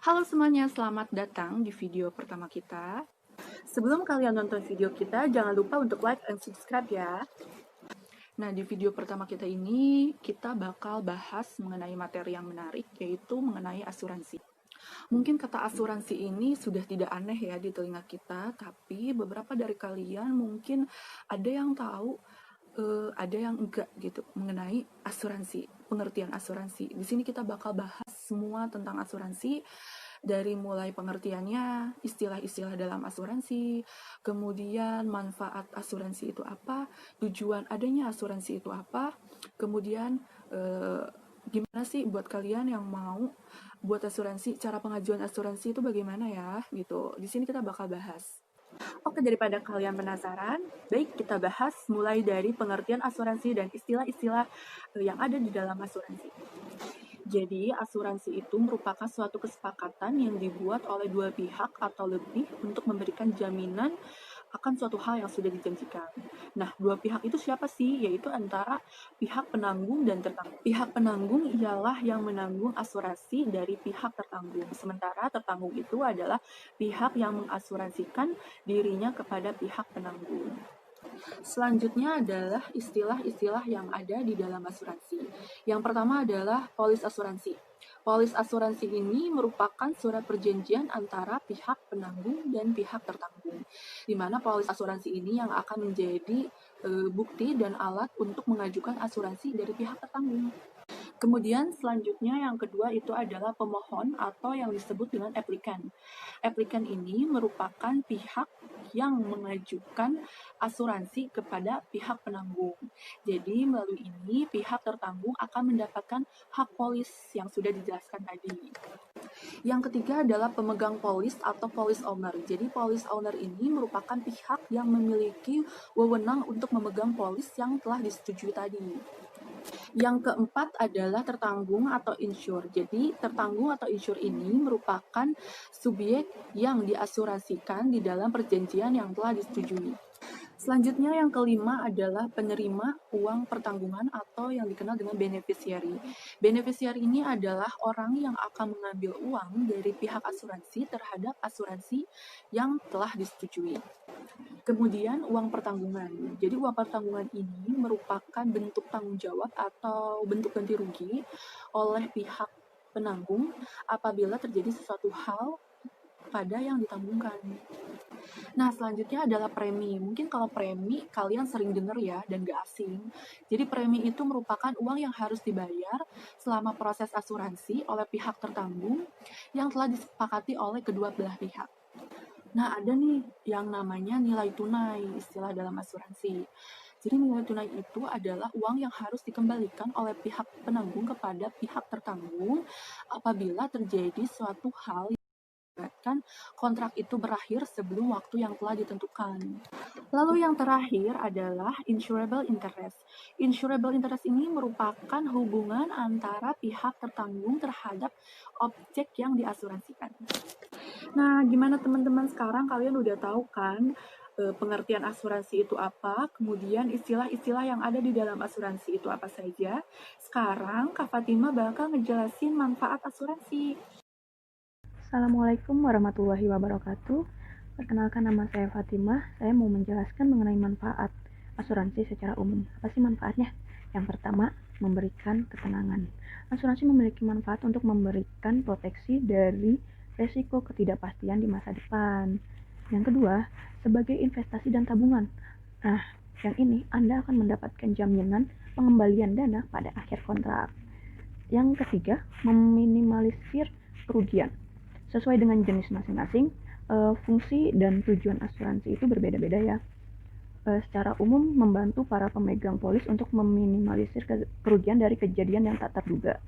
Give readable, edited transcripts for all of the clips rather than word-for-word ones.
Halo semuanya, selamat datang di video pertama kita. Sebelum kalian nonton video kita, jangan lupa untuk like and subscribe ya. Nah, di video pertama kita ini, kita bakal bahas mengenai materi yang menarik, yaitu mengenai asuransi. Mungkin kata asuransi ini sudah tidak aneh ya di telinga kita, tapi beberapa dari kalian mungkin ada yang tahu, ada yang enggak gitu mengenai asuransi, pengertian asuransi. Di sini kita bakal bahas semua tentang asuransi, dari mulai pengertiannya, istilah-istilah dalam asuransi, kemudian manfaat asuransi itu apa, tujuan adanya asuransi itu apa, kemudian gimana sih buat kalian yang mau buat asuransi, cara pengajuan asuransi itu bagaimana ya, gitu. Di sini kita bakal bahas. Oke, daripada kalian penasaran, baik kita bahas mulai dari pengertian asuransi dan istilah-istilah yang ada di dalam asuransi. Jadi, asuransi itu merupakan suatu kesepakatan yang dibuat oleh dua pihak atau lebih untuk memberikan jaminan akan suatu hal yang sudah dijanjikan. Nah, dua pihak itu siapa sih? Yaitu antara pihak penanggung dan tertanggung. Pihak penanggung ialah yang menanggung asuransi dari pihak tertanggung. Sementara tertanggung itu adalah pihak yang mengasuransikan dirinya kepada pihak penanggung. Selanjutnya adalah istilah-istilah yang ada di dalam asuransi. Yang pertama adalah polis asuransi. Polis asuransi ini merupakan surat perjanjian antara pihak penanggung dan pihak tertanggung, di mana polis asuransi ini yang akan menjadi bukti dan alat untuk mengajukan asuransi dari pihak tertanggung. Kemudian selanjutnya yang kedua itu adalah pemohon atau yang disebut dengan aplikan. Aplikan ini merupakan pihak yang mengajukan asuransi kepada pihak penanggung. Jadi melalui ini pihak tertanggung akan mendapatkan hak polis yang sudah dijelaskan tadi. Yang ketiga adalah pemegang polis atau police owner. Jadi police owner ini merupakan pihak yang memiliki wewenang untuk memegang polis yang telah disetujui tadi. Yang keempat adalah tertanggung atau insure. Jadi, tertanggung atau insure ini merupakan subjek yang diasuransikan di dalam perjanjian yang telah disetujui. Selanjutnya yang kelima adalah penerima uang pertanggungan atau yang dikenal dengan beneficiary. Beneficiary ini adalah orang yang akan mengambil uang dari pihak asuransi terhadap asuransi yang telah disetujui. Kemudian uang pertanggungan. Jadi uang pertanggungan ini merupakan bentuk tanggung jawab atau bentuk ganti rugi oleh pihak penanggung apabila terjadi sesuatu hal pada yang ditanggungkan. Nah, selanjutnya adalah premi. Mungkin kalau premi kalian sering dengar ya dan gak asing. Jadi premi itu merupakan uang yang harus dibayar selama proses asuransi oleh pihak tertanggung yang telah disepakati oleh kedua belah pihak. Nah, ada nih yang namanya nilai tunai, istilah dalam asuransi. Jadi nilai tunai itu adalah uang yang harus dikembalikan oleh pihak penanggung kepada pihak tertanggung apabila terjadi suatu hal yang menyebabkan kontrak itu berakhir sebelum waktu yang telah ditentukan. Lalu yang terakhir adalah insurable interest. Insurable interest ini merupakan hubungan antara pihak tertanggung terhadap objek yang diasuransikan. Nah, gimana teman-teman sekarang kalian udah tahu kan pengertian asuransi itu apa, kemudian istilah-istilah yang ada di dalam asuransi itu apa saja. Sekarang Kak Fatima bakal ngejelasin manfaat asuransi. Assalamualaikum warahmatullahi wabarakatuh. Perkenalkan, nama saya Fatimah. Saya mau menjelaskan mengenai manfaat asuransi secara umum. Apa sih manfaatnya? Yang pertama, memberikan ketenangan. Asuransi memiliki manfaat untuk memberikan proteksi dari resiko ketidakpastian di masa depan. Yang kedua, sebagai investasi dan tabungan. Nah, yang ini Anda akan mendapatkan jaminan pengembalian dana pada akhir kontrak. Yang ketiga, meminimalisir kerugian. Sesuai dengan jenis masing-masing, fungsi dan tujuan asuransi itu berbeda-beda ya. Secara umum membantu para pemegang polis untuk meminimalisir kerugian dari kejadian yang tak terduga.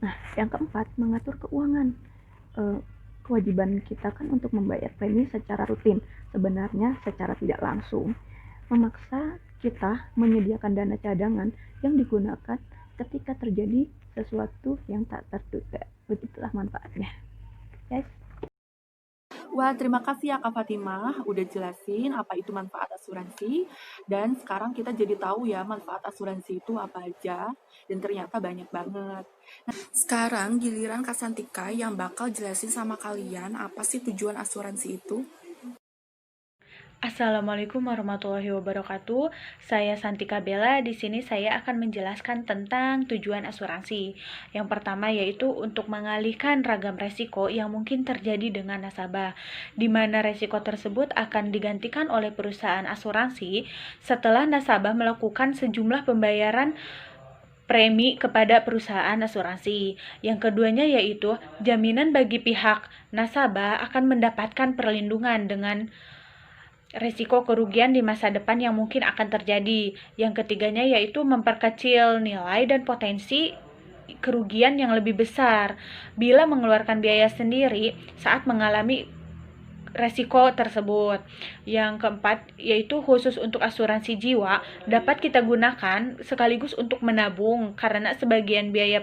Nah, yang keempat, mengatur keuangan. Kewajiban kita kan untuk membayar premi secara rutin, sebenarnya secara tidak langsung. Memaksa kita menyediakan dana cadangan yang digunakan ketika terjadi sesuatu yang tak terduga. Begitulah manfaatnya. Guys. Wah, terima kasih ya Kak Fatimah udah jelasin apa itu manfaat asuransi. Dan sekarang kita jadi tahu ya manfaat asuransi itu apa aja. Dan ternyata banyak banget. Nah, sekarang giliran Kak Santika yang bakal jelasin sama kalian apa sih tujuan asuransi itu. Assalamualaikum warahmatullahi wabarakatuh. Saya Santika Bella. Di sini saya akan menjelaskan tentang tujuan asuransi. Yang pertama yaitu untuk mengalihkan ragam resiko yang mungkin terjadi dengan nasabah, di mana resiko tersebut akan digantikan oleh perusahaan asuransi setelah nasabah melakukan sejumlah pembayaran premi kepada perusahaan asuransi. Yang keduanya yaitu jaminan bagi pihak nasabah akan mendapatkan perlindungan dengan resiko kerugian di masa depan yang mungkin akan terjadi. Yang ketiganya yaitu memperkecil nilai dan potensi kerugian yang lebih besar bila mengeluarkan biaya sendiri saat mengalami resiko tersebut. Yang keempat yaitu khusus untuk asuransi jiwa dapat kita gunakan sekaligus untuk menabung karena sebagian biaya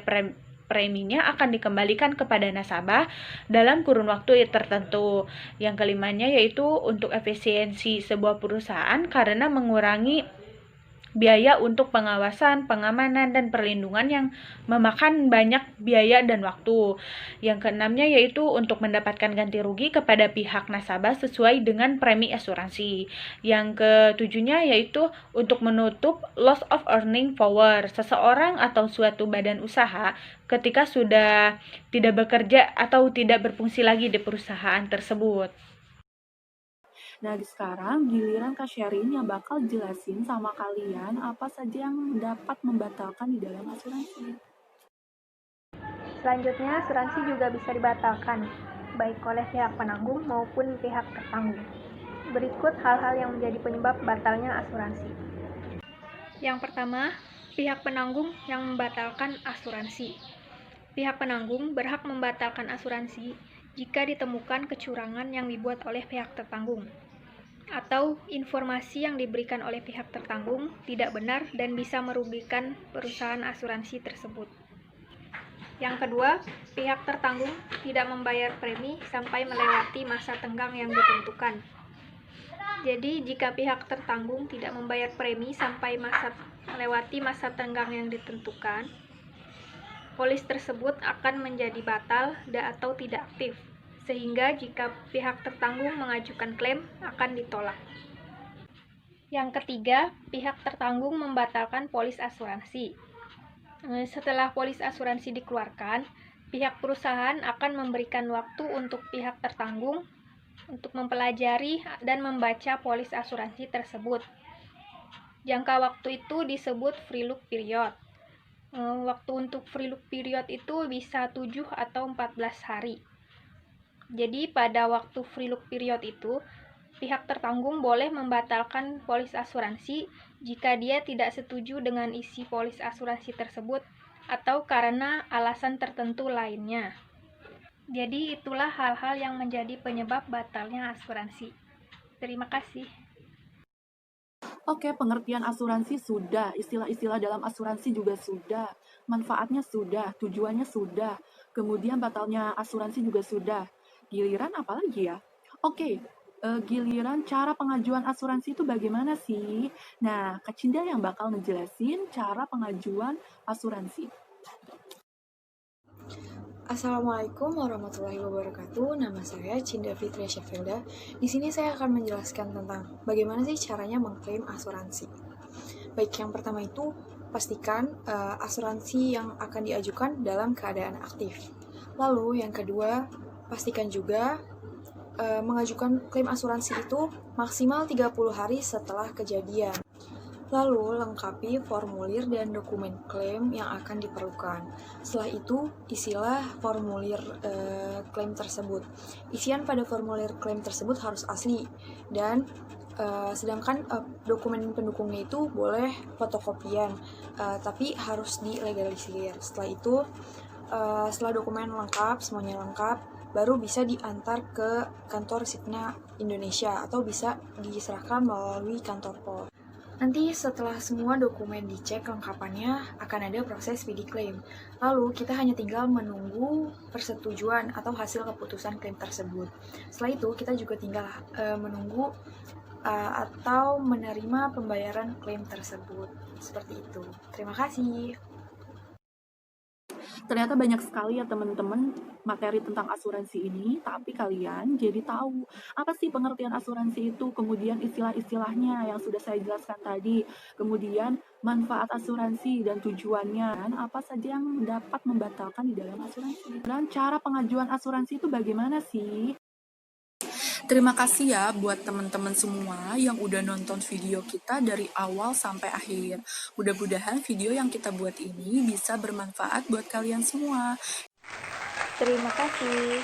preminya akan dikembalikan kepada nasabah dalam kurun waktu tertentu. Yang kelimanya yaitu untuk efisiensi sebuah perusahaan karena mengurangi biaya untuk pengawasan, pengamanan, dan perlindungan yang memakan banyak biaya dan waktu. Yang keenamnya yaitu untuk mendapatkan ganti rugi kepada pihak nasabah sesuai dengan premi asuransi. Yang ketujuhnya yaitu untuk menutup loss of earning power seseorang atau suatu badan usaha ketika sudah tidak bekerja atau tidak berfungsi lagi di perusahaan tersebut. Nah, sekarang giliran Kak Sherin yang bakal jelasin sama kalian apa saja yang dapat membatalkan di dalam asuransi. Selanjutnya, asuransi juga bisa dibatalkan, baik oleh pihak penanggung maupun pihak tertanggung. Berikut hal-hal yang menjadi penyebab batalnya asuransi. Yang pertama, pihak penanggung yang membatalkan asuransi. Pihak penanggung berhak membatalkan asuransi jika ditemukan kecurangan yang dibuat oleh pihak tertanggung, atau informasi yang diberikan oleh pihak tertanggung tidak benar dan bisa merugikan perusahaan asuransi tersebut. Yang kedua, pihak tertanggung tidak membayar premi sampai melewati masa tenggang yang ditentukan. Jadi, jika pihak tertanggung tidak membayar premi sampai melewati masa tenggang yang ditentukan, polis tersebut akan menjadi batal atau tidak aktif, sehingga jika pihak tertanggung mengajukan klaim akan ditolak. Yang ketiga, pihak tertanggung membatalkan polis asuransi. Setelah polis asuransi dikeluarkan, pihak perusahaan akan memberikan waktu untuk pihak tertanggung untuk mempelajari dan membaca polis asuransi tersebut. Jangka waktu itu disebut free look period. Waktu untuk free look period itu bisa 7 atau 14 hari. Jadi pada waktu free look period itu, pihak tertanggung boleh membatalkan polis asuransi jika dia tidak setuju dengan isi polis asuransi tersebut atau karena alasan tertentu lainnya. Jadi itulah hal-hal yang menjadi penyebab batalnya asuransi. Terima kasih. Oke, pengertian asuransi sudah, istilah-istilah dalam asuransi juga sudah, manfaatnya sudah, tujuannya sudah, kemudian batalnya asuransi juga sudah. Giliran apa lagi ya? Oke, giliran cara pengajuan asuransi itu bagaimana sih? Nah, Kak Cinda yang bakal ngejelasin cara pengajuan asuransi. Assalamualaikum warahmatullahi wabarakatuh. Nama saya Cinda Fitria Syafilda. Di sini saya akan menjelaskan tentang bagaimana sih caranya mengklaim asuransi. Baik, yang pertama itu pastikan asuransi yang akan diajukan dalam keadaan aktif. Lalu yang kedua, pastikan juga mengajukan klaim asuransi itu maksimal 30 hari setelah kejadian. Lalu, lengkapi formulir dan dokumen klaim yang akan diperlukan. Setelah itu, isilah formulir klaim tersebut. Isian pada formulir klaim tersebut harus asli, dan sedangkan dokumen pendukungnya itu boleh fotokopian, tapi harus dilegalisir. Setelah itu, setelah dokumen lengkap, semuanya lengkap, baru bisa diantar ke kantor Sipna Indonesia atau bisa diserahkan melalui kantor pos. Nanti setelah semua dokumen dicek kelengkapannya, akan ada proses PD claim. Lalu kita hanya tinggal menunggu persetujuan atau hasil keputusan klaim tersebut. Setelah itu kita juga tinggal menunggu atau menerima pembayaran klaim tersebut. Seperti itu. Terima kasih. Ternyata banyak sekali ya teman-teman materi tentang asuransi ini, tapi kalian jadi tahu apa sih pengertian asuransi itu, kemudian istilah-istilahnya yang sudah saya jelaskan tadi, kemudian manfaat asuransi dan tujuannya, dan apa saja yang dapat membatalkan di dalam asuransi. Dan cara pengajuan asuransi itu bagaimana sih? Terima kasih ya buat teman-teman semua yang udah nonton video kita dari awal sampai akhir. Mudah-mudahan video yang kita buat ini bisa bermanfaat buat kalian semua. Terima kasih.